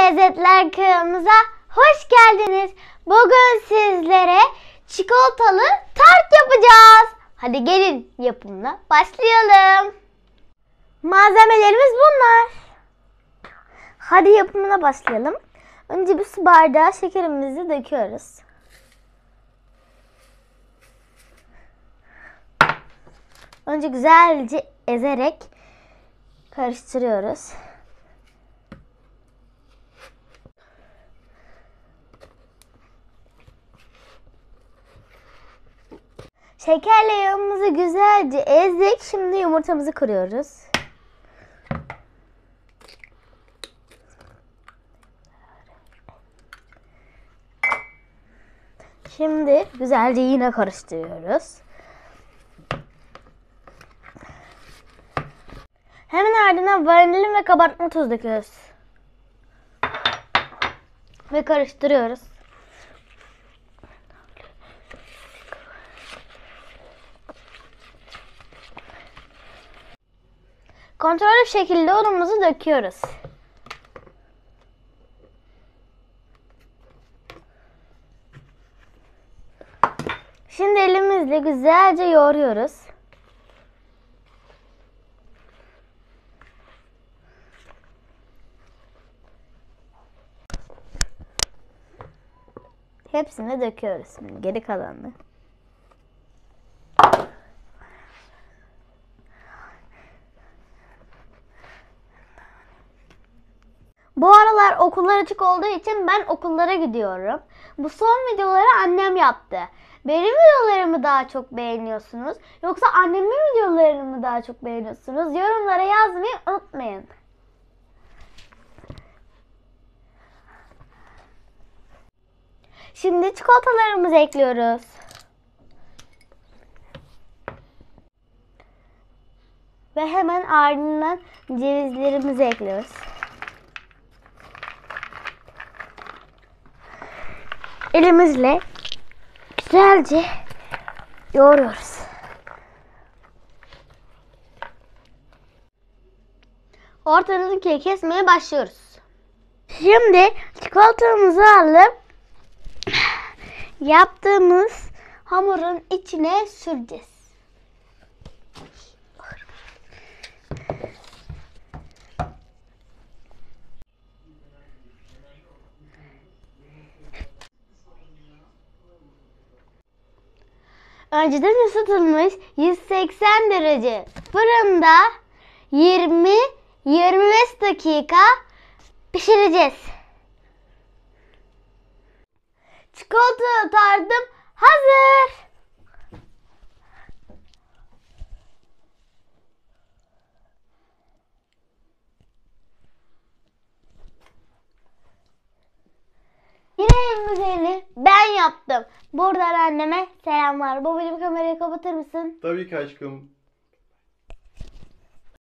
Lezzetler kanalımıza hoş geldiniz. Bugün sizlere çikolatalı tart yapacağız. Hadi gelin yapımına başlayalım. Malzemelerimiz bunlar. Hadi yapımına başlayalım. Önce bir su bardağı şekerimizi döküyoruz. Önce güzelce ezerek karıştırıyoruz. Şekerle yağımızı güzelce ezdik. Şimdi yumurtamızı kırıyoruz. Şimdi güzelce yine karıştırıyoruz. Hemen ardından vanilin ve kabartma tozu döküyoruz. Ve karıştırıyoruz. Kontrollü şekilde unumuzu döküyoruz. Şimdi elimizle güzelce yoğuruyoruz. Hepsini döküyoruz şimdi geri kalanını. Bu aralar okullar açık olduğu için ben okullara gidiyorum. Bu son videoları annem yaptı. Benim videolarımı daha çok beğeniyorsunuz yoksa annemin videolarını mı daha çok beğeniyorsunuz? Yorumlara yazmayı unutmayın. Şimdi çikolatalarımızı ekliyoruz. Ve hemen ardından cevizlerimizi ekliyoruz. Elimizle güzelce yoğuruyoruz. Ortadan ikiye kesmeye başlıyoruz. Şimdi çikolatamızı alıp yaptığımız hamurun içine süreceğiz. Önceden ısıtılmış 180 derece fırında 20-25 dakika pişireceğiz. Çikolatalı tartım hazır. Yine en güzelini ben yaptım. Buradan anneme selamlar. Babacığım kamerayı kapatır mısın? Tabii ki aşkım.